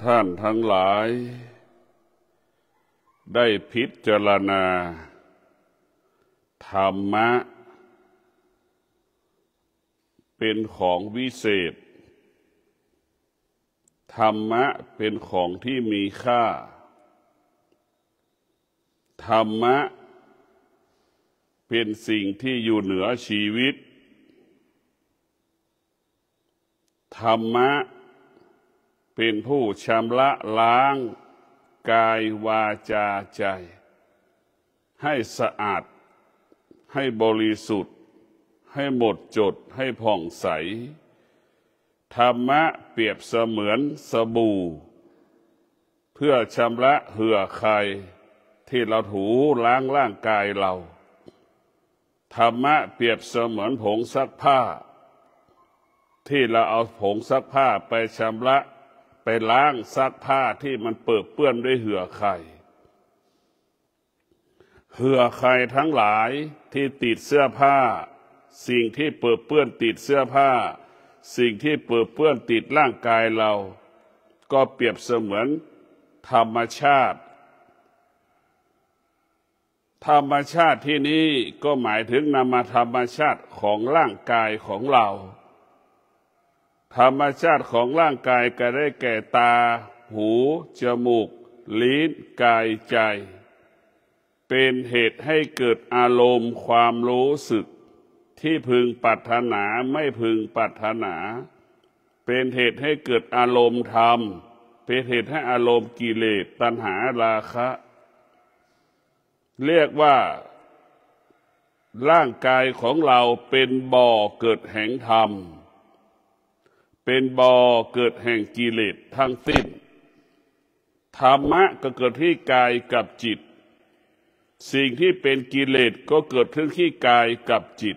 ท่านทั้งหลายได้พิจารณาธรรมะเป็นของวิเศษธรรมะเป็นของที่มีค่าธรรมะเป็นสิ่งที่อยู่เหนือชีวิตธรรมะเป็นผู้ชำระล้างกายวาจาใจให้สะอาดให้บริสุทธิ์ให้หมดจดให้ผ่องใสธรรมะเปรียบเสมือนสบู่เพื่อชำระเหื่อใครที่เราถูล้างร่างกายเราธรรมะเปรียบเสมือนผงซักผ้าที่เราเอาผงซักผ้าไปชำระไปล้างซักผ้าที่มันเปื้อนด้วยเหื่อใครเหื่อใครทั้งหลายที่ติดเสื้อผ้าสิ่งที่เปื้อนติดเสื้อผ้าสิ่งที่เปื้อนติดร่างกายเราก็เปรียบเสมือนธรรมชาติธรรมชาติที่นี้ก็หมายถึงนามธรรมชาติของร่างกายของเราธรรมชาติของร่างกายก็ได้แก่ตาหูจมูกลิ้นกายใจเป็นเหตุให้เกิดอารมณ์ความรู้สึกที่พึงปรารถนาไม่พึงปรารถนาเป็นเหตุให้เกิดอารมณ์ธรรมเป็นเหตุให้อารมณ์กิเลสตัณหาราคะเรียกว่าร่างกายของเราเป็นบ่อเกิดแห่งธรรมเป็นบ่อเกิดแห่งกิเลสทั้งสิ้นธรรมะก็เกิดที่กายกับจิตสิ่งที่เป็นกิเลสก็เกิดขึ้นที่กายกับจิต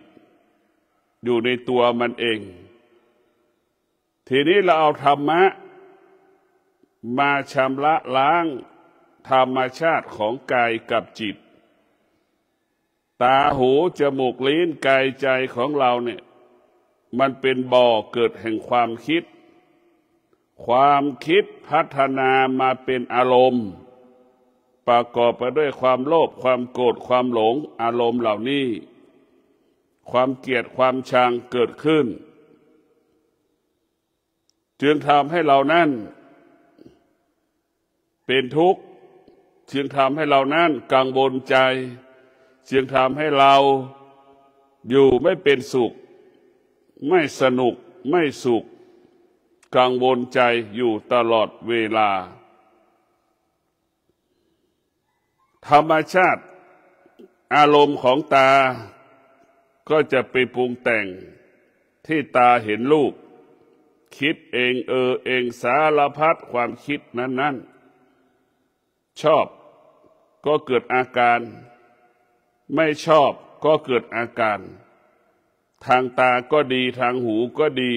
อยู่ในตัวมันเองทีนี้เราเอาธรรมะมาชำระล้างธรรมชาติของกายกับจิตตาหูจมูกลิ้นกายใจของเราเนี่ยมันเป็นบ่อเกิดแห่งความคิดความคิดพัฒนามาเป็นอารมณ์ประกอบไปด้วยความโลภความโกรธความหลงอารมณ์เหล่านี้ความเกลียดความชังเกิดขึ้นจึงทำให้เรานั้นเป็นทุกข์จึงทำให้เรานั้นกังวลใจจึงทำให้เราอยู่ไม่เป็นสุขไม่สนุกไม่สุขกังวลใจอยู่ตลอดเวลาธรรมชาติอารมณ์ของตาก็จะไปปรุงแต่งที่ตาเห็นรูปคิดเองเองสารพัดความคิดนั้นชอบก็เกิดอาการไม่ชอบก็เกิดอาการทางตาก็ดีทางหูก็ดี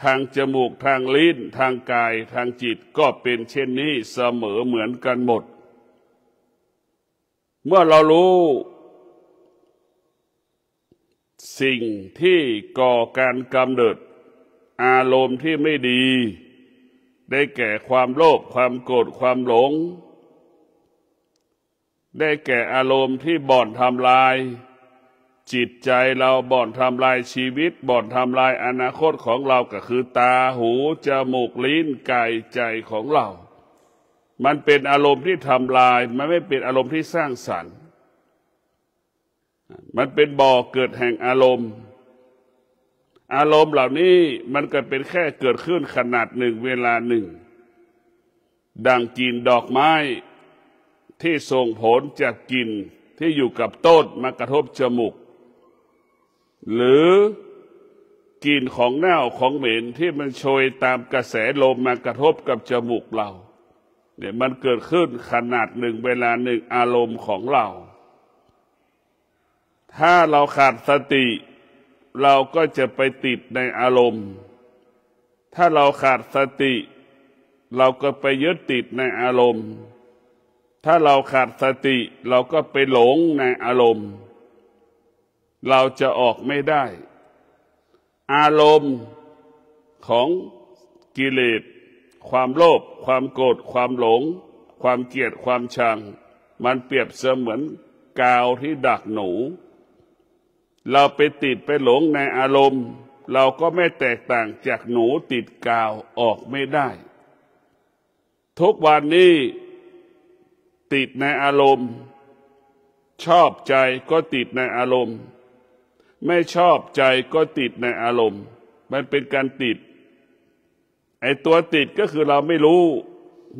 ทางจมูกทางลิ้นทางกายทางจิตก็เป็นเช่นนี้เสมอเหมือนกันหมดเมื่อเรารู้สิ่งที่ก่อการกำเนิดอารมณ์ที่ไม่ดีได้แก่ความโลภความโกรธความหลงได้แก่อารมณ์ที่บ่อนทำลายจิตใจเราบ่อนทำลายชีวิตบ่อนทำลายอนาคตของเราก็คือตาหูจมูกลิ้นกายใจของเรามันเป็นอารมณ์ที่ทำลายมันไม่เป็นอารมณ์ที่สร้างสรรค์มันเป็นบ่อเกิดแห่งอารมณ์เหล่านี้มันก็เป็นแค่เกิดขึ้นขนาดหนึ่งเวลาหนึ่งดังกลิ่นดอกไม้ที่ส่งผลจากกลิ่นที่อยู่กับต้นมากระทบจมูกหรือกลิ่นของเน่าของเหม็นที่มันโชยตามกระแสลมมากระทบกับจมูกเราเนี่ยมันเกิดขึ้นขนาดหนึ่งเวลาหนึ่งอารมณ์ของเราถ้าเราขาดสติเราก็จะไปติดในอารมณ์ถ้าเราขาดสติเราก็ไปยึดติดในอารมณ์ถ้าเราขาดสติเราก็ไปหลงในอารมณ์เราจะออกไม่ได้อารมณ์ของกิเลส ความโลภความโกรธความหลงความเกลียดความชังมันเปรียบเสมือนกาวที่ดักหนูเราไปติดไปหลงในอารมณ์เราก็ไม่แตกต่างจากหนูติดกาวออกไม่ได้ทุกวันนี้ติดในอารมณ์ชอบใจก็ติดในอารมณ์ไม่ชอบใจก็ติดในอารมณ์มันเป็นการติดไอ้ตัวติดก็คือเราไม่รู้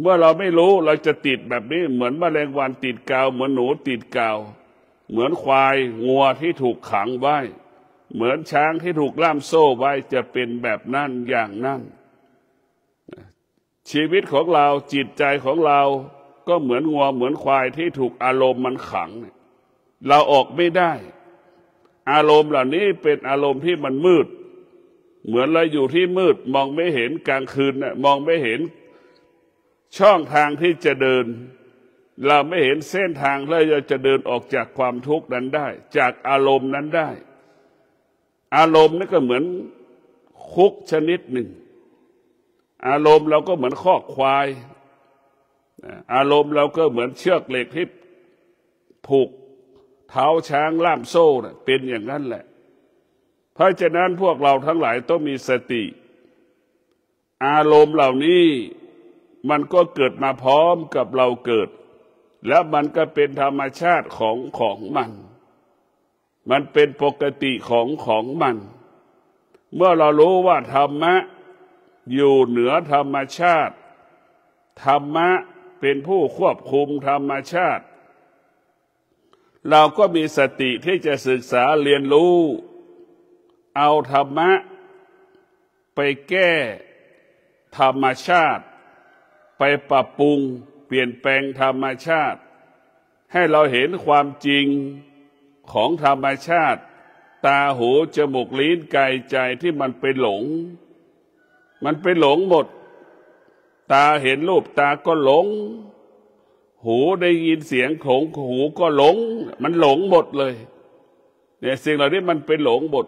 เมื่อเราไม่รู้เราจะติดแบบนี้เหมือนแมลงวันติดกาวเหมือนหนูติดกาวเหมือนควายงัวที่ถูกขังไว้เหมือนช้างที่ถูกล่ามโซ่ไว้จะเป็นแบบนั้นอย่างนั้นชีวิตของเราจิตใจของเราก็เหมือนงัวเหมือนควายที่ถูกอารมณ์มันขังเราออกไม่ได้อารมณ์เหล่านี้เป็นอารมณ์ที่มันมืดเหมือนเราอยู่ที่มืดมองไม่เห็นกลางคืนมองไม่เห็นช่องทางที่จะเดินเราไม่เห็นเส้นทางแล้วเราจะเดินออกจากความทุกข์นั้นได้จากอารมณ์นั้นได้อารมณ์นี่ก็เหมือนคุกชนิดหนึ่งอารมณ์เราก็เหมือนคอกควายอารมณ์เราก็เหมือนเชือกเหล็กที่ผูกเท้าช้างล่ามโซ่เป็นอย่างนั้นแหละเพราะฉะนั้นพวกเราทั้งหลายต้องมีสติอารมณ์เหล่านี้มันก็เกิดมาพร้อมกับเราเกิดแล้วมันก็เป็นธรรมชาติของมันเป็นปกติของมันเมื่อเรารู้ว่าธรรมะอยู่เหนือธรรมชาติธรรมะเป็นผู้ควบคุมธรรมชาติเราก็มีสติที่จะศึกษาเรียนรู้เอาธรรมะไปแก้ธรรมชาติไปปรับปรุงเปลี่ยนแปลงธรรมชาติให้เราเห็นความจริงของธรรมชาติตาหูจมูกลิ้นกายใจที่มันไปหลงมันไปหลงหมดตาเห็นรูปตาก็หลงหูได้ยินเสียงของหูก็หลงมันหลงหมดเลยเนี่ยสิ่งเหล่านี้มันเป็นหลงหมด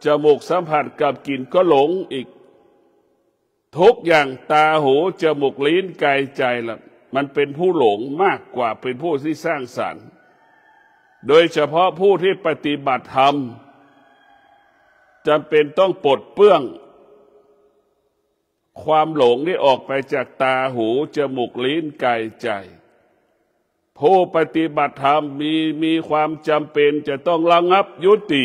จมูกสัมผัสกับกลิ่นก็หลงอีกทุกอย่างตาหูจมูกลิ้นกายใจล่ะมันเป็นผู้หลงมากกว่าเป็นผู้ที่สร้างสรรค์โดยเฉพาะผู้ที่ปฏิบัติธรรมจำเป็นต้องปลดเปลื้องความหลงที่ออกไปจากตาหูจมูกลิ้นกายใจผู้ปฏิบัติธรรมมีความจำเป็นจะต้องระงับยุติ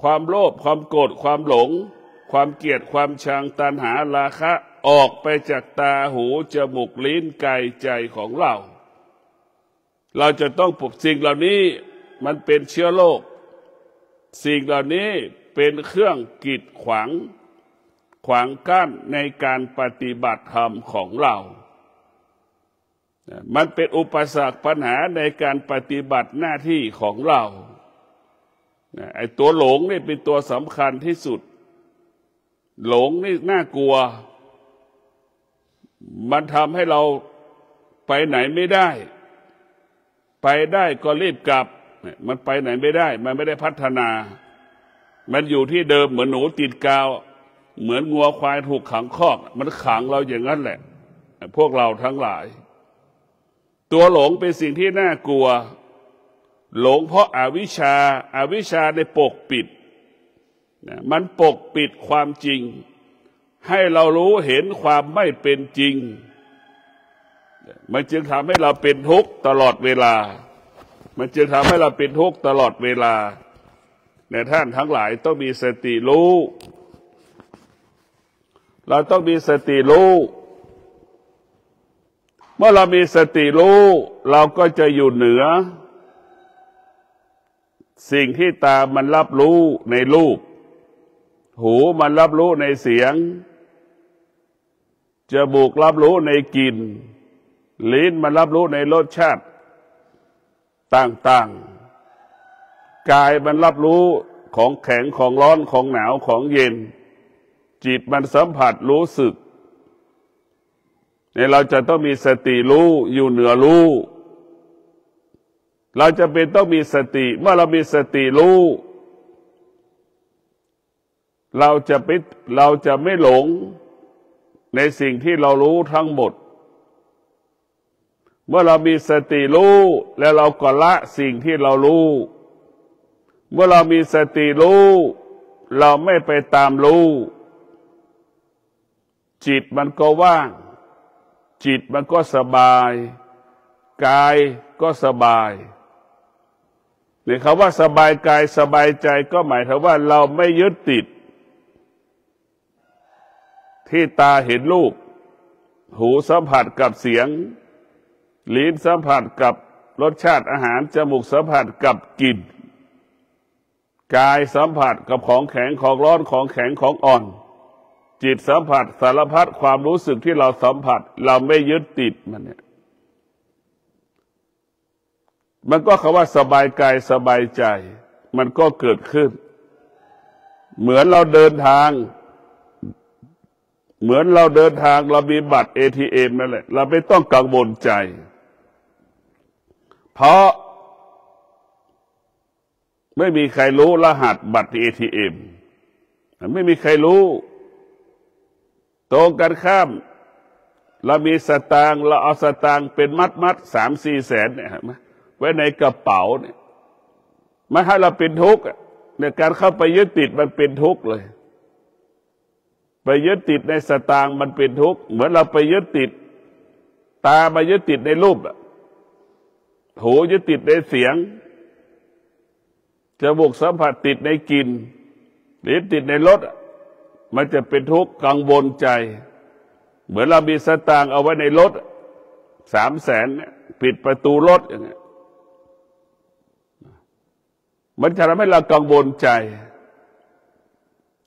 ความโลภความโกรธความหลงความเกลียดความชังตัณหาราคะออกไปจากตาหูจมูกลิ้นกายใจของเราจะต้องปลุกสิ่งเหล่านี้มันเป็นเชื้อโรคสิ่งเหล่านี้เป็นเครื่องกีดขวางกั้นในการปฏิบัติธรรมของเรามันเป็นอุปสรรคปัญหาในการปฏิบัติหน้าที่ของเราไอ้ตัวหลงนี่เป็นตัวสำคัญที่สุดหลงนี่น่ากลัวมันทำให้เราไปไหนไม่ได้ไปได้ก็รีบกลับมันไปไหนไม่ได้มันไม่ได้พัฒนามันอยู่ที่เดิมเหมือนหนูติดกาวเหมือนงัวควายถูกขังคอกมันขังเราอย่างนั้นแหละพวกเราทั้งหลายตัวหลงเป็นสิ่งที่น่ากลัวหลงเพราะอวิชชาได้ปกปิดมันปกปิดความจริงให้เรารู้เห็นความไม่เป็นจริงมันจึงทำให้เราเป็นทุกข์ตลอดเวลามันจึงทำให้เราเป็นทุกข์ตลอดเวลาในท่านทั้งหลายต้องมีสติรู้เราต้องมีสติรู้เมื่อเรามีสติรู้เราก็จะอยู่เหนือสิ่งที่ตามันรับรู้ในรูปหูมันรับรู้ในเสียงจมูกรับรู้ในกลิ่นลิ้นมันรับรู้ในรสชาติต่างๆกายมันรับรู้ของแข็งของร้อนของหนาวของเย็นจิตมันสัมผัสรู้สึกเนี่ยเราจะต้องมีสติรู้อยู่เหนือรู้เราจะเป็นต้องมีสติเมื่อเรามีสติรู้เราจะไม่หลง ในสิ่งที่เรารู้ทั้งหมดเมื่อเรามีสติรู้แล้วเราก็ละสิ่งที่เรารู้เมื่อเรามีสติรู้เราไม่ไปตามรู้จิตมันก็ว่างจิตมันก็สบายกายก็สบายนี่คำว่าสบายกายสบายใจก็หมายถึงว่าเราไม่ยึดติดที่ตาเห็นรูปหูสัมผัสกับเสียงลิ้นสัมผัสกับรสชาติอาหารจมูกสัมผัสกับกลิ่นกายสัมผัสกับของแข็งของร้อนของแข็งของอ่อนจิตสัมผัสสารพัดความรู้สึกที่เราสัมผัสเราไม่ยึดติดมันเนี่ยมันก็คำว่าสบายกายสบายใจมันก็เกิดขึ้นเหมือนเราเดินทางเรามีบัตร ATM นั่นแหละเราไม่ต้องกังวลใจเพราะไม่มีใครรู้รหัสบัตร ATM ไม่มีใครรู้ตรงกันข้ามเรามีสตางค์เราเอาสตางค์เป็นมัด 3-4 แสนเนี่ยเห็นไหมไว้ในกระเป๋าเนี่ยไม่ให้เราเป็นทุกข์ในการเข้าไปยึดติดมันเป็นทุกข์เลยไปยึดติดในสตางค์มันเป็นทุกข์เหมือนเราไปยึดติดตามายึดติดในรูปหูยึดติดในเสียงจมูกสัมผัสติดในกลิ่นลิ้นติดในรสมันจะเป็นทุกข์กังวลใจเหมือนเรามีสตางค์เอาไว้ในรถ3 แสนเนี่ยปิดประตูรถอย่างเงี้ยมันจะทำให้เรากังวลใจ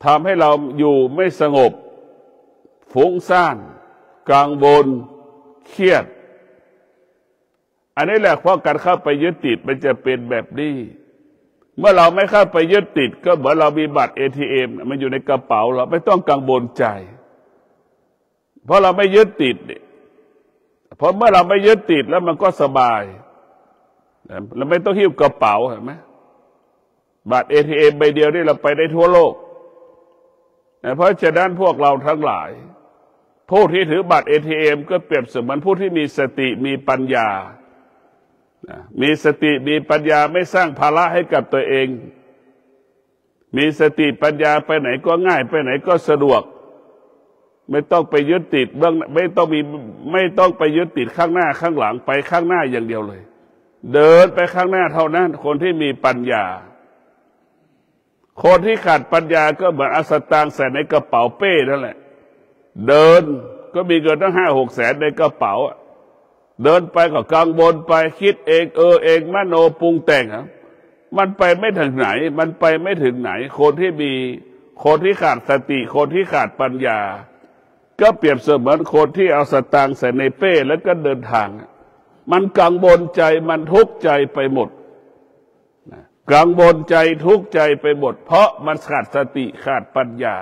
ทำให้เราอยู่ไม่สงบฟุ้งซ่านกังวลเครียดอันนี้แหละเพราะการเข้าไปยึดติดมันจะเป็นแบบนี้เมื่อเราไม่เข้าไปยึดติดก็เหมือนเรามีบัตร ATM มันอยู่ในกระเป๋าเราไม่ต้องกังวลใจเพราะเราไม่ยึดติดเพราะเมื่อเราไม่ยึดติดแล้วมันก็สบายเราไม่ต้องหิ้วกระเป๋าเห็นไหมบัตร ATM ใบเดียวนี่เราไปได้ทั่วโลกเพราะฉะนั้นพวกเราทั้งหลายผู้ที่ถือบัตร ATM ก็เปรียบเสมือนผู้ที่มีสติมีปัญญามีสติมีปัญญาไม่สร้างภาระให้กับตัวเองมีสติปัญญาไปไหนก็ง่ายไปไหนก็สะดวกไม่ต้องไปยึดติดไม่ต้องไปยึดติดข้างหน้าข้างหลังไปข้างหน้าอย่างเดียวเลยเดินไปข้างหน้าเท่านั้นคนที่มีปัญญาคนที่ขาดปัญญาก็เหมือนเอาสตางค์ใส่ในกระเป๋าเป้นั่นแหละเดินก็มีเงินตั้ง5-6 แสนในกระเป๋าเดินไปก็กังวลไปคิดเองเองมโนปรุงแต่งมันไปไม่ถึงไหนมันไปไม่ถึงไหนคนที่ขาดสติคนที่ขาดปัญญาก็เปรียบเสมือนคนที่เอาสตางค์ใส่ในเป้แล้วก็เดินทางมันกังวลใจมันทุกข์ใจไปหมดกังวลใจทุกข์ใจไปหมดเพราะมันขาดสติขาดปัญญา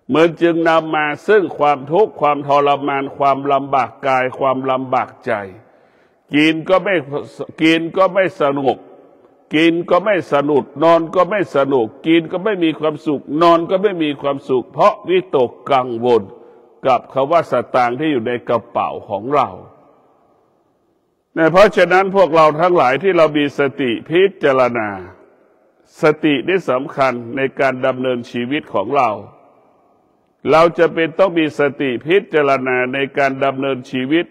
เหมือนจึงนำมาซึ่งความทุกข์ความทรมานความลำบากกายความลำบากใจกินก็ไม่สนุกกินก็ไม่สนุกนอนก็ไม่สนุกกินก็ไม่มีความสุขนอนก็ไม่มีความสุขเพราะวิตกกังวลกับคำว่าสตางค์ที่อยู่ในกระเป๋าของเราเพราะฉะนั้นพวกเราทั้งหลายที่เรามีสติพิจารณาสตินี่สำคัญในการดำเนินชีวิตของเราจะเป็นต้องมีสติพิจารณาในการดำเนินชีวิต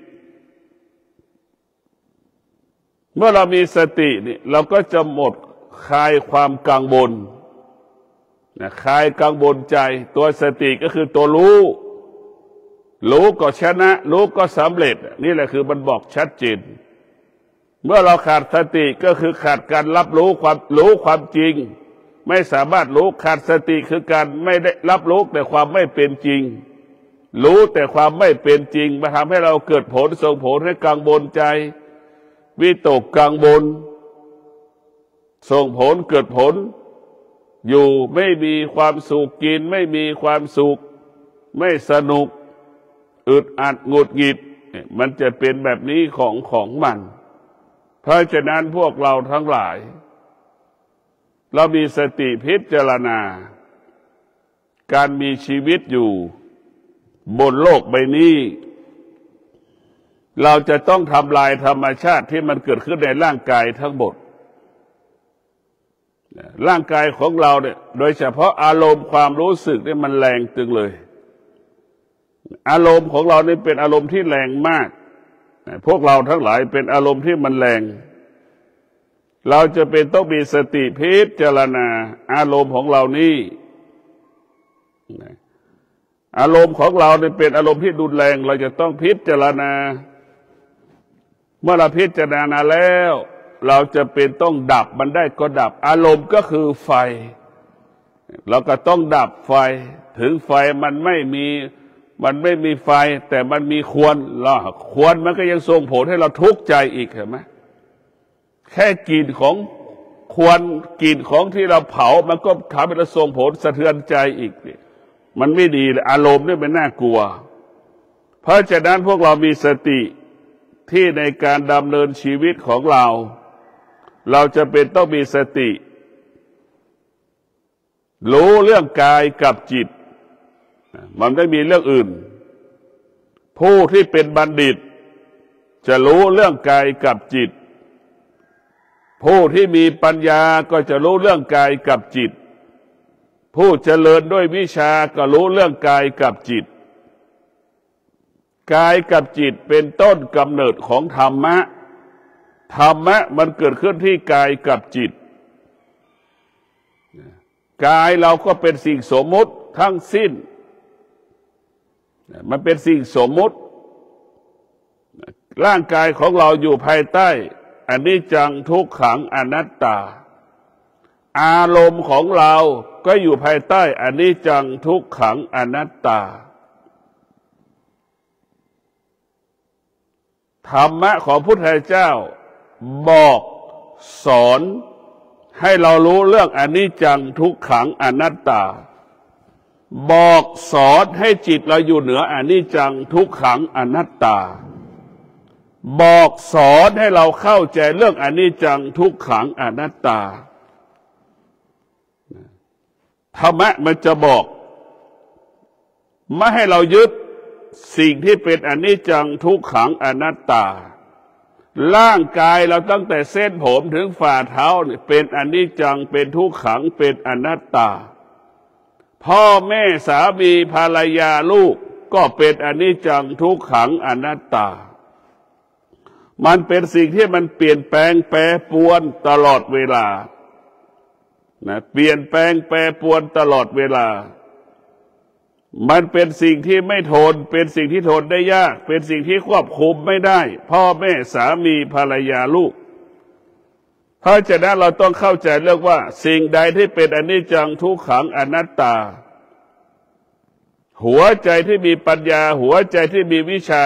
เมื่อเรามีสตินี่เราก็จะหมดคลายความกังวลคลายกังวลใจตัวสติก็คือตัวรู้ก็ชนะรู้ก็สำเร็จนี่แหละคือมันบอกชัดเจนเมื่อเราขาดสติก็คือขาดการรับรู้ความจริงไม่สามารถรู้ขาดสติคือการไม่ได้รับรู้แต่ความไม่เป็นจริงรู้แต่ความไม่เป็นจริงมาทำให้เราเกิดผลส่งผลให้กังวลใจวิตกกังวลส่งผลเกิดผลอยู่ไม่มีความสุขกินไม่มีความสุขไม่สนุกอึดอัดหงุดหงิดมันจะเป็นแบบนี้ของมันเพราะฉะนั้นพวกเราทั้งหลายเรามีสติพิจารณาการมีชีวิตอยู่ บนโลกใบนี้เราจะต้องทำลายธรรมชาติที่มันเกิดขึ้นในร่างกายทั้งหมดร่างกายของเราเนี่ยโดยเฉพาะอารมณ์ความรู้สึกเนี่ยมันแรงตึงเลยอารมณ์ของเราเนี่ยเป็นอารมณ์ที่แรงมากพวกเราทั้งหลายเป็นอารมณ์ที่มันแรงเราจะเป็นต้องมีสติพิจารณาอารมณ์ของเรานี่อารมณ์ของเราเนี่ยเป็นอารมณ์ที่รุนแรงเราจะต้องพิจารณาเมื่อเราพิจารณาแล้วเราจะเป็นต้องดับมันได้ก็ดับอารมณ์ก็คือไฟเราก็ต้องดับไฟถึงไฟมันไม่มีไฟแต่มันมีควันควันมันก็ยังส่งผลให้เราทุกข์ใจอีกเห็นไหมแค่กลิ่นของควันกลิ่นของที่เราเผามันก็ทำให้เราส่งผลสะเทือนใจอีกมันไม่ดีเลยอารมณ์นี่มันน่ากลัวเพราะฉะนั้นพวกเรามีสติที่ในการดำเนินชีวิตของเราจะเป็นต้องมีสติรู้เรื่องกายกับจิตมันไม่มีเรื่องอื่นผู้ที่เป็นบัณฑิตจะรู้เรื่องกายกับจิตผู้ที่มีปัญญาก็จะรู้เรื่องกายกับจิตผู้เจริญด้วยวิชาก็รู้เรื่องกายกับจิตกายกับจิตเป็นต้นกำเนิดของธรรมะธรรมะมันเกิดขึ้นที่กายกับจิตกายเราก็เป็นสิ่งสมมุติทั้งสิ้นมันเป็นสิ่งสมมุติร่างกายของเราอยู่ภายใต้อนิจจังทุกขังอนัตตาอารมณ์ของเราก็อยู่ภายใต้อนิจจังทุกขังอนัตตาธรรมะของพุทธเจ้าบอกสอนให้เรารู้เรื่องอนิจจังทุกขังอนัตตาบอกสอนให้จิตเราอยู่เหนืออนิจจังทุกขังอนัตตาบอกสอนให้เราเข้าใจเรื่องอนิจจังทุกขังอนัตตาธรรมะมันจะบอกไม่ให้เรายึดสิ่งที่เป็นอนิจจังทุกขังอนัตตาร่างกายเราตั้งแต่เส้นผมถึงฝ่าเท้าเนี่ยเป็นอนิจจังเป็นทุกขังเป็นอนัตตาพ่อแม่สามีภรรยาลูกก็เป็นอนิจจังทุกขังอนัตตามันเป็นสิ่งที่มันเปลี่ยนแปลงแปรปรวนตลอดเวลาเปลี่ยนแปลงแปรปรวนตลอดเวลามันเป็นสิ่งที่ไม่ทนเป็นสิ่งที่ทนได้ยากเป็นสิ่งที่ควบคุมไม่ได้พ่อแม่สามีภรรยาลูกเพราะฉะนั้นเราต้องเข้าใจเรื่องว่าสิ่งใดที่เป็นอนิจจังทุกขังอนัตตาหัวใจที่มีปัญญาหัวใจที่มีวิชา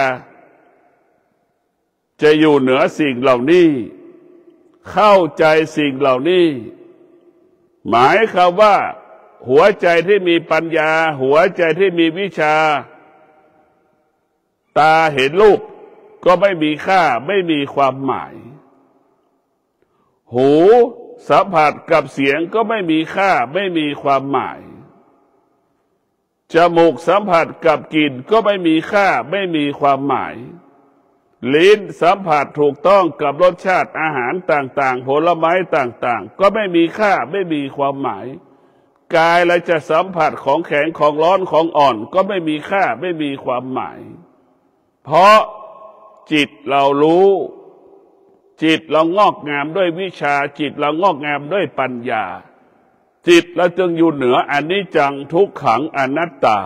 จะอยู่เหนือสิ่งเหล่านี้เข้าใจสิ่งเหล่านี้หมายความว่าหัวใจที่มีปัญญาหัวใจที่มีวิชาตาเห็นรูปก็ไม่มีค่าไม่มีความหมายหูสัมผัสกับเสียงก็ไม่มีค่าไม่มีความหมายจมูกสัมผัสกับกลิ่นก็ไม่มีค่าไม่มีความหมายลิ้นสัมผัสถูกต้องกับรสชาติอาหารต่างๆผลไม้ต่างๆก็ไม่มีค่าไม่มีความหมายกายเราจะสัมผัสของแข็งของร้อนของอ่อนก็ไม่มีค่าไม่มีความหมายเพราะจิตเรารู้จิตเรางอกงามด้วยวิชาจิตเรางอกงามด้วยปัญญาจิตเราจึงอยู่เหนืออนิจจังทุกขังอนัตตา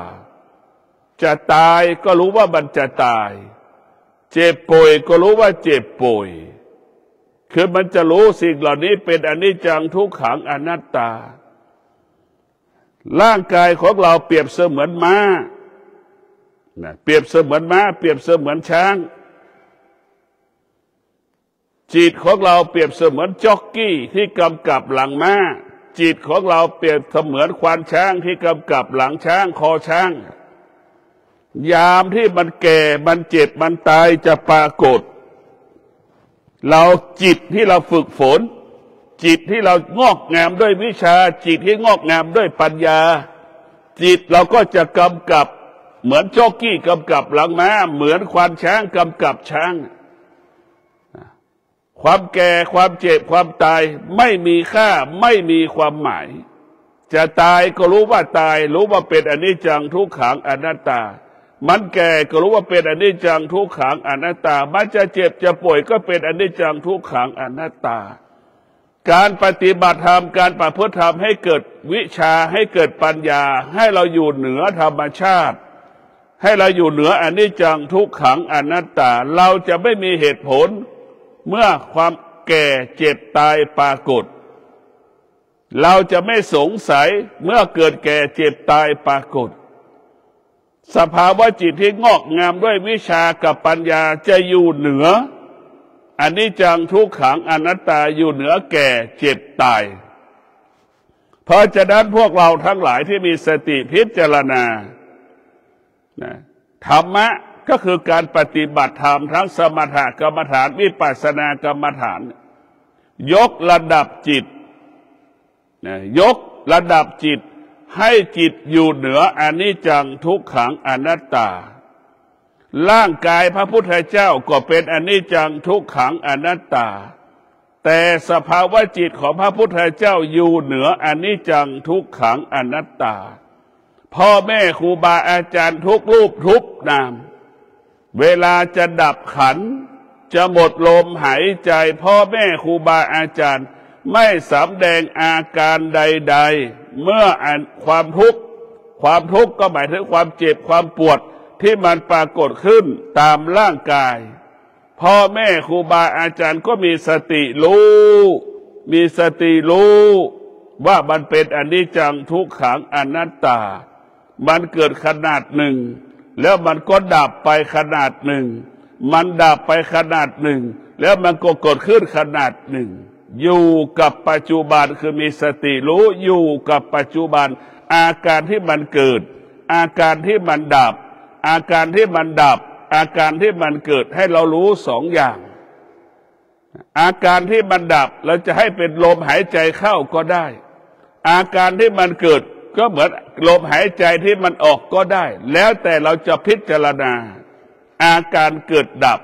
จะตายก็รู้ว่ามันจะตายเจ็บป่วยก็รู้ว่าเจ็บป่วยคือมันจะรู้สิ่งเหล่านี้เป็นอนิจจังทุกขังอนัตตาร่างกายของเราเปรียบเสมือนม้าเปรียบเสมือนม้าเปรียบเสมือนช้างจิตของเราเปรียบเสมือนจ็อกกี้ที่กำกับหลังม้าจิตของเราเปรียบเสมือนควานช้างที่กำกับหลังช้างคอช้างยามที่มันแก่มันเจ็บมันตายจะปรากฏเราจิตที่เราฝึกฝนจิตที่เรางอกงามด้วยวิชาจิตที่งอกงามด้วยปัญญาจิตเราก็จะกำกับ เหมือนโจ๊กกี้กำกับหลังม้าเหมือนควานช้างกำกับช้างความแก่ความเจ็บความตายไม่มีค่าไม่มีความหมายจะตายก็รู้ว่าตายรู้ว่าเป็นอนิจจังทุกขังอนัตตามันแก่ก็รู้ว่าเป็นอนิจจังทุกขังอนัตตามันจะเจ็บจะป่วยก็เป็นอนิจจังทุกขังอนัตตาการปฏิบัติธรรมการประพฤติธรรมให้เกิดวิชาให้เกิดปัญญาให้เราอยู่เหนือธรรมชาติให้เราอยู่เหนืออนิจจังทุกขังอนัตตาเราจะไม่มีเหตุผลเมื่อความแก่เจ็บตายปรากฏเราจะไม่สงสัยเมื่อเกิดแก่เจ็บตายปรากฏสภาวะจิตที่งอกงามด้วยวิชากับปัญญาจะอยู่เหนืออนิจจังทุกขังอนัตตาอยู่เหนือแก่เจ็บตายเพราะฉะนั้นพวกเราทั้งหลายที่มีสติพิจารณาธรรมะก็คือการปฏิบัติธรรมทั้งสมถกรรมฐานวิปัสสนากรรมฐานยกระดับจิตยกระดับจิตให้จิตอยู่เหนืออนิจจังทุกขังอนัตตาร่างกายพระพุทธเจ้าก็เป็นอนิจจังทุกขังอนัตตาแต่สภาวะจิตของพระพุทธเจ้าอยู่เหนืออนิจจังทุกขังอนัตตาพ่อแม่ครูบาอาจารย์ทุกรูปทุกนามเวลาจะดับขันธ์จะหมดลมหายใจพ่อแม่ครูบาอาจารย์ไม่สำแดงอาการใดๆเมื่อความทุกข์ก็หมายถึงความเจ็บความปวดที่มันปรากฏขึ้นตามร่างกายพ่อแม่ครูบาอาจารย์ก็มีสติรู้ว่ามันเป็นอนิจจังทุกขังอนัตตามันเกิดขนาดหนึ่งแล้วมันก็ดับไปขนาดหนึ่งมันดับไปขนาดหนึ่งแล้วมันก็เกิดขึ้นขนาดหนึ่งอยู่กับปัจจุบันคือมีสติรู้อยู่กับปัจจุบันอาการที่มันเกิดอาการที่มันดับอาการที่มันดับอาการที่มันเกิดให้เรารู้สองอย่างอาการที่มันดับเราจะให้เป็นลมหายใจเข้าก็ได้อาการที่มันเกิดก็เหมือนลมหายใจที่มันออกก็ได้แล้วแต่เราจะพิจารณาอาการเกิดดับ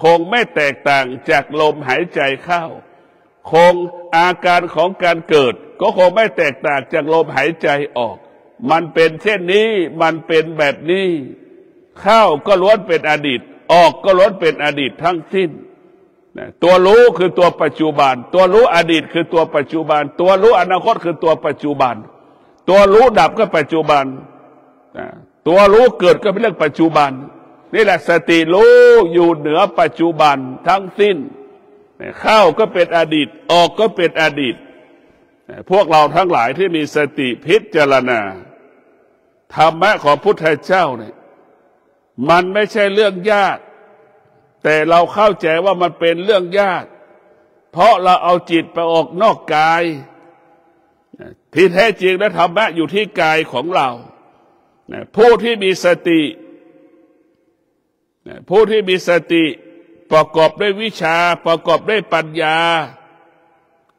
คงไม่แตกต่างจากลมหายใจเข้าคงอาการของการเกิดก็คงไม่แตกต่างจากลมหายใจออกมันเป็นเช่นนี้มันเป็นแบบนี้เข้าก็ล้วนเป็นอดีตออกก็ล้วนเป็นอดีตทั้งสิ้นตัวรู้คือตัวปัจจุบันตัวรู้อดีตคือตัวปัจจุบันตัวรู้อนาคตคือตัวปัจจุบันตัวรู้ดับก็ปัจจุบันตัวรู้เกิดก็เป็นเรื่องปัจจุบันนี่แหละสติรู้อยู่เหนือปัจจุบันทั้งสิ้นเข้าก็เป็นอดีตออกก็เป็นอดีตพวกเราทั้งหลายที่มีสติพิจารณาธรรมะของพุทธเจ้าเนี่ยมันไม่ใช่เรื่องยากแต่เราเข้าใจว่ามันเป็นเรื่องยากเพราะเราเอาจิตไปออกนอกกายที่แท้จริงแล้วธรรมะอยู่ที่กายของเราผู้ที่มีสติประกอบด้วยวิชาประกอบด้วยปัญญา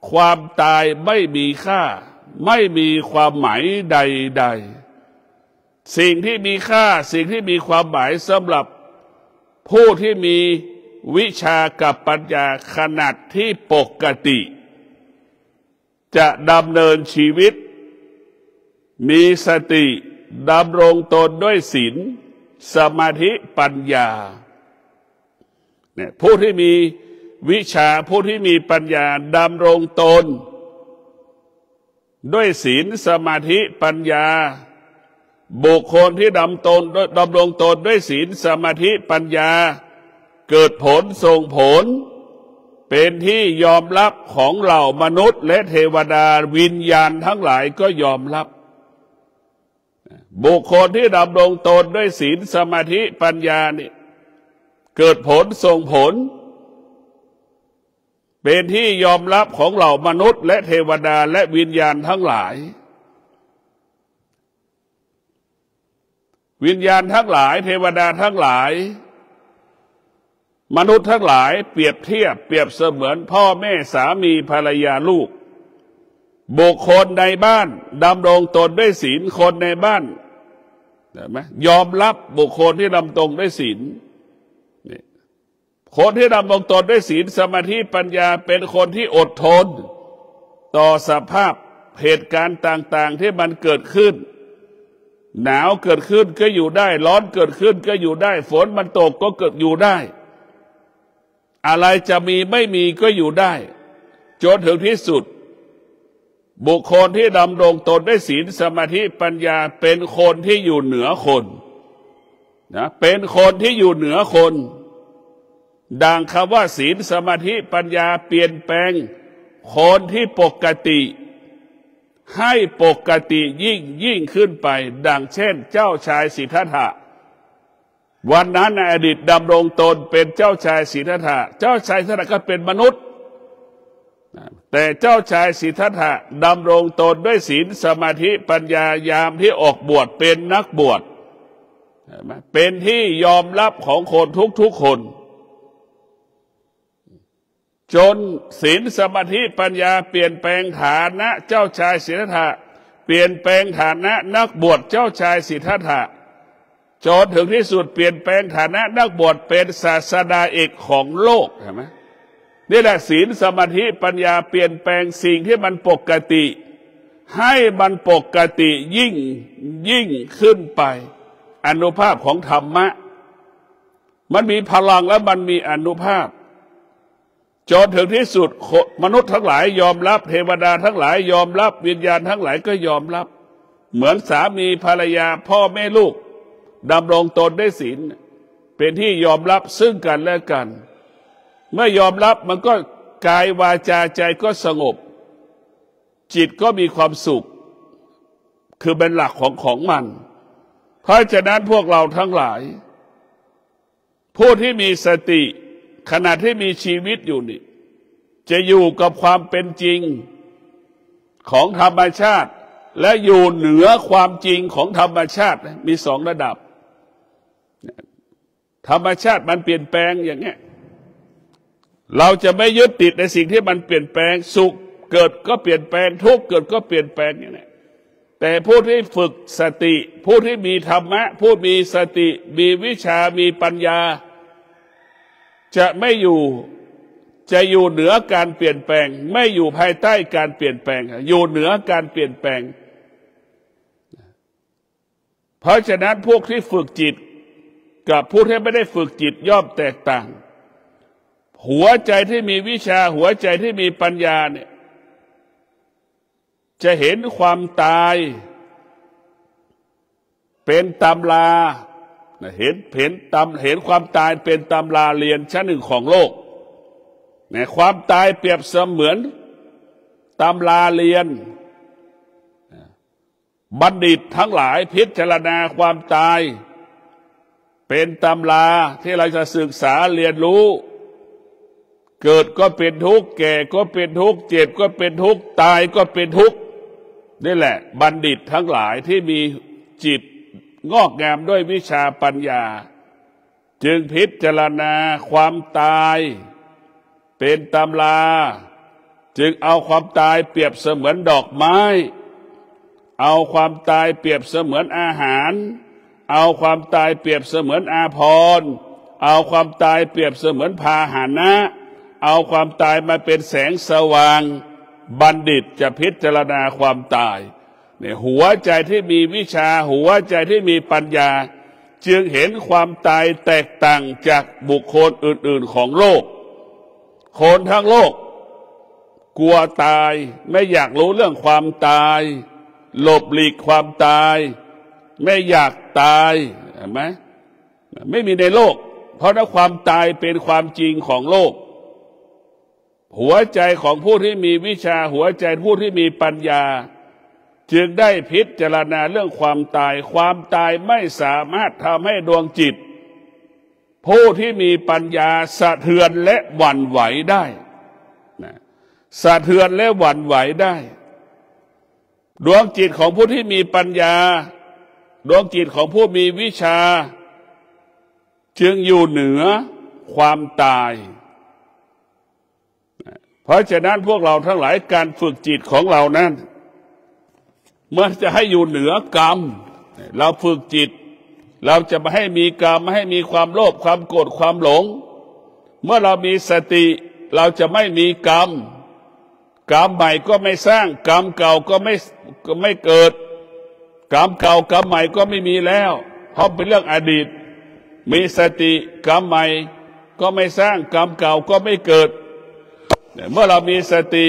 ความตายไม่มีค่าไม่มีความหมายใดๆสิ่งที่มีค่าสิ่งที่มีความหมายสำหรับผู้ที่มีวิชากับปัญญาขนาดที่ปกติจะดำเนินชีวิตมีสติดำรงตนด้วยศีลสมาธิปัญญาเนี่ยผู้ที่มีวิชาผู้ที่มีปัญญาดำรงตนด้วยศีลสมาธิปัญญาบุคคลที่ดำรงตนด้วยศีลสมาธิปัญญาเกิดผลส่งผลเป็นที่ยอมรับของเหล่ามนุษย์และเทวดาวิญญาณทั้งหลายก็ยอมรับบุคคลที่ดำรงตนด้วยศีลสมาธิปัญญานี่เกิดผลส่งผลเป็นที่ยอมรับของเหล่ามนุษย์และเทวดาและวิญญาณทั้งหลายวิญญาณทั้งหลายเทวดาทั้งหลายมนุษย์ทั้งหลายเปรียบเสมือนพ่อแม่สามีภรรยาลูกบุคคลในบ้านดำรงตนด้วยศีลคนในบ้าน เห็นไหมยอมรับบุคคลที่ดำรงด้วยศีลคนที่ดำรงตนด้วยศีลสมาธิปัญญาเป็นคนที่อดทนต่อสภาพเหตุการณ์ต่างๆที่มันเกิดขึ้นหนาวเกิดขึ้นก็อยู่ได้ร้อนเกิดขึ้นก็อยู่ได้ฝนมันตกก็เกิดอยู่ได้อะไรจะมีไม่มีก็อยู่ได้จนถึงที่สุดบุคคลที่ดำรงตนด้วยศีลสมาธิปัญญาเป็นคนที่อยู่เหนือคนนะเป็นคนที่อยู่เหนือคนดังคำว่าศีลสมาธิปัญญาเปลี่ยนแปลงคนที่ปกติให้ปกติยิ่งขึ้นไปดังเช่นเจ้าชายสิทธัตถะวันนั้นในอดีตดำรงตนเป็นเจ้าชายสิทธัตถะเจ้าชายสิทธัตถะก็เป็นมนุษย์แต่เจ้าชายสิทธัตถะดำรงตนด้วยศีลสมาธิปัญญายามที่ออกบวชเป็นนักบวชเป็นที่ยอมรับของคนทุกคนจนศีลสมาธิปัญญาเปลี่ยนแปลงฐานะเจ้าชายสิทธัตถะเปลี่ยนแปลงฐานะนักบวชเจ้าชายสิทธัตถะจนถึงที่สุดเปลี่ยนแปลงฐานะนักบวชเป็นศาสดาเอกของโลกเห็นไหมนี่แหละศีลสมาธิปัญญาเปลี่ยนแปลงสิ่งที่มันปกติให้มันปกติยิ่งขึ้นไปอานุภาพของธรรมะมันมีพลังและมันมีอานุภาพจนถึงที่สุดมนุษย์ทั้งหลายยอมรับเทวดาทั้งหลายยอมรับวิญญาณทั้งหลายก็ยอมรับเหมือนสามีภรรยาพ่อแม่ลูกดำรงตนด้วยศีลเป็นที่ยอมรับซึ่งกันและกันเมื่อยอมรับมันก็กายวาจาใจก็สงบจิตก็มีความสุขคือเป็นหลักของมันเพราะฉะนั้นพวกเราทั้งหลายผู้ที่มีสติขณะที่มีชีวิตอยู่นี่จะอยู่กับความเป็นจริงของธรรมชาติและอยู่เหนือความจริงของธรรมชาติมีสองระดับธรรมชาติมันเปลี่ยนแปลงอย่างนี้เราจะไม่ยึดติดในสิ่งที่มันเปลี่ยนแปลงสุขเกิดก็เปลี่ยนแปลงทุกข์เกิดก็เปลี่ยนแปลงอย่างนี้แต่ผู้ที่ฝึกสติผู้ที่มีธรรมะผู้มีสติมีวิชามีปัญญาจะไม่อยู่จะอยู่เหนือการเปลี่ยนแปลงไม่อยู่ภายใต้การเปลี่ยนแปลงอยู่เหนือการเปลี่ยนแปลงเพราะฉะนั้นพวกที่ฝึกจิตกับผู้ที่ไม่ได้ฝึกจิตย่อมแตกต่างหัวใจที่มีวิชาหัวใจที่มีปัญญาเนี่ยจะเห็นความตายเป็นตำราเห็นความตายเป็นตำราเรียนชั้นหนึ่งของโลกความตายเปรียบเสมือนตำราเรียนบัณฑิตทั้งหลายพิจารณาความตายเป็นตำราที่เราจะศึกษาเรียนรู้เกิดก็เป็นทุกข์แก่ก็เป็นทุกข์เจ็บก็เป็นทุกข์ตายก็เป็นทุกข์นี่แหละบัณฑิตทั้งหลายที่มีจิตงอกงามด้วยวิชาปัญญาจึงพิจารณาความตายเป็นตำราจึงเอาความตายเปรียบเสมือนดอกไม้เอาความตายเปรียบเสมือนอาหารเอาความตายเปรียบเสมือนอาภรณ์เอาความตายเปรียบเสมือนพาหนะเอาความตายมาเป็นแสงสว่างบัณฑิตจะพิจารณาความตายเนี่ยหัวใจที่มีวิชาหัวใจที่มีปัญญาจึงเห็นความตายแตกต่างจากบุคคลอื่นๆของโลกคนทั้งโลกกลัวตายไม่อยากรู้เรื่องความตายหลบหลีกความตายไม่อยากตายเห็นไหมไม่มีในโลกเพราะถ้าความตายเป็นความจริงของโลกหัวใจของผู้ที่มีวิชาหัวใจผู้ที่มีปัญญาจึงได้พิจารณาเรื่องความตายความตายไม่สามารถทำให้ดวงจิตผู้ที่มีปัญญาสะเทือนและหวั่นไหวได้สะเทือนและหวั่นไหวได้ดวงจิตของผู้ที่มีปัญญาดวงจิตของผู้มีวิชาจึงอยู่เหนือความตายเพราะฉะนั้นพวกเราทั้งหลายการฝึกจิตของเรานั้นเมื่อจะให้อยู่เหนือกรรม เราฝึกจิตเราจะไม่ให้มีกรรมไม่ให้มีความโลภความโกรธความหลงเมื่อเรามีสติเราจะไม่มีกรรมใหม่ก็ไม่สร้างกรรมเก่าก็ไม่เกิดกรรมเก่ากรรมใหม่ก็ไม่มีแล้วเพราะเป็นเรื่องอดีตมีสติกรรมใหม่ก็ไม่สร้างกรรมเก่าก็ไม่เกิดเมื่อเรามีสติ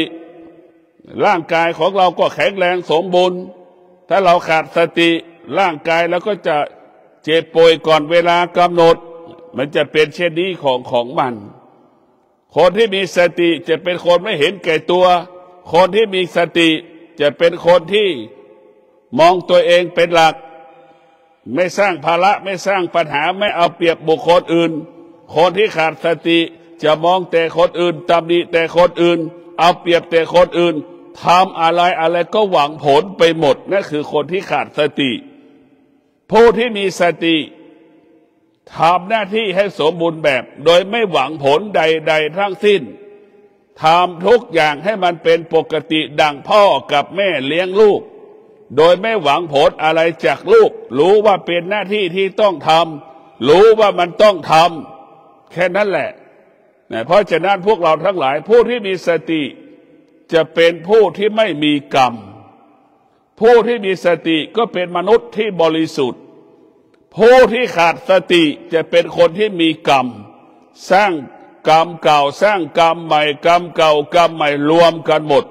ร่างกายของเราก็แข็งแรงสมบูรณ์ถ้าเราขาดสติร่างกายเราก็จะเจ็บป่วยก่อนเวลากำหนดมันจะเป็นเช่นนี้ของมันคนที่มีสติจะเป็นคนไม่เห็นแก่ตัวคนที่มีสติจะเป็นคนที่มองตัวเองเป็นหลักไม่สร้างภาระไม่สร้างปัญหาไม่เอาเปรียบบุคคลอื่นคนที่ขาดสติจะมองแต่คนอื่นตำหนิแต่คนอื่นเอาเปรียบแต่คนอื่นทำอะไรก็หวังผลไปหมดนั่นคือคนที่ขาดสติผู้ที่มีสติทำหน้าที่ให้สมบูรณ์แบบโดยไม่หวังผลใดๆทั้งสิ้นทำทุกอย่างให้มันเป็นปกติดังพ่อกับแม่เลี้ยงลูกโดยไม่หวังผลอะไรจากลูกรู้ว่าเป็นหน้าที่ที่ต้องทำรู้ว่ามันต้องทำแค่นั้นแหละเพราะฉะนั้นพวกเราทั้งหลายผู้ที่มีสติจะเป็นผู้ที่ไม่มีกรรมผู้ที่มีสติก็เป็นมนุษย์ที่บริสุทธิ์ผู้ที่ขาดสติจะเป็นคนที่มีกรรมสร้างกรรมเก่าสร้างกรรมใหม่กรรมเก่ากรรมใหม่รวมกันหมด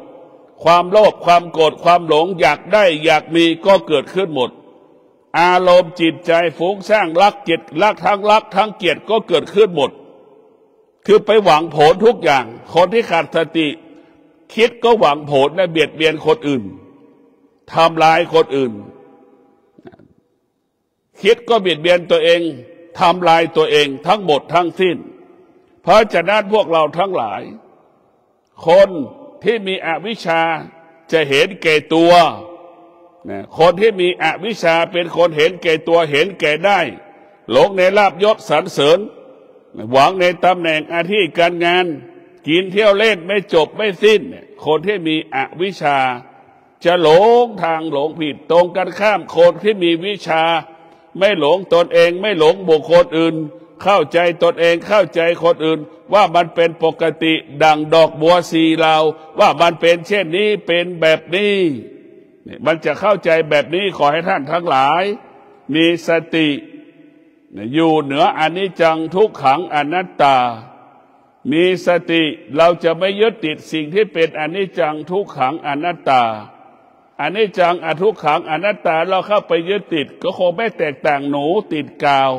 ความโลภความโกรธความหลงอยากได้อยากมีก็เกิดขึ้นหมดอารมณ์จิตใจฟุ้งซ่านรักเกลียดรักทั้งเกลียดก็เกิดขึ้นหมดคือไปหวังผลทุกอย่างคนที่ขาดสติคิดก็หวังผลและเบียดเบียนคนอื่นทำร้ายคนอื่นคิดก็เบียดเบียนตัวเองทำลายตัวเองทั้งหมดทั้งสิ้นเพราะฉะนั้นพวกเราทั้งหลายคนที่มีอวิชชาจะเห็นแก่ตัวคนที่มีอวิชชาเป็นคนเห็นแก่ตัวเห็นแก่ได้หลงในลาภยศสรรเสริญหวังในตำแหน่งอาชีพการงานกินเที่ยวเล่นไม่จบไม่สิ้นคนที่มีอวิชชาจะหลงทางหลงผิดตรงกันข้ามคนที่มีวิชาไม่หลงตนเองไม่หลงบุคคลอื่นเข้าใจตนเองเข้าใจคนอื่นว่ามันเป็นปกติดังดอกบัวสีเหลาว่ามันเป็นเช่นนี้เป็นแบบนี้มันจะเข้าใจแบบนี้ขอให้ท่านทั้งหลายมีสติอยู่เหนืออนิจจังทุกขังอนัตตามีสติเราจะไม่ยึดติดสิ่งที่เป็นอนิจจังทุกขังอนัตตาอนิจจังอทุกขังอนัตตาเราเข้าไปยึดติดก็คงไม่แตกต่างหนูติดกาว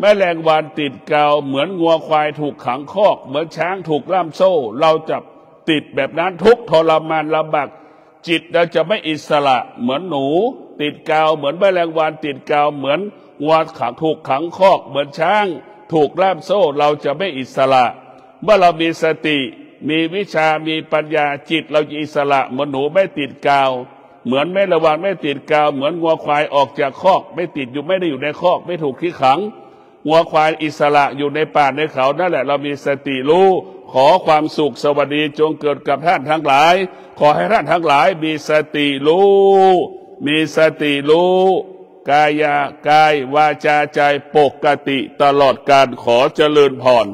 แมลงวันติดกาวเหมือนงัวควายถูกขังคอกเหมือนช้างถูกล่ามโซ่เราจะติดแบบนั้นทุกทรมานลำบากจิตเราจะไม่อิสระเหมือนหนูติดกาวเหมือนแมลงวันติดกาวเหมือนงัวถูกขังคอกเหมือนช้างถูกล่ามโซ่เราจะไม่อิสระเมื่อเรามีสติมีวิชามีปัญญาจิตเราจะอิสระเหมือนหนูไม่ติดกาวเหมือนแม่ละวันไม่ติดกาวเหมือนงัวควายออกจากคอกไม่ติดอยู่ไม่ได้อยู่ในคอกไม่ถูกที่ขังงัวควายอิสระอยู่ในป่าในเขานั่นแหละเรามีสติรู้ขอความสุขสวัสดีจงเกิดกับท่านทั้งหลายขอให้ท่านทั้งหลายมีสติรู้มีสติรู้กายวาจาใจปกติตลอดการขอเจริญพร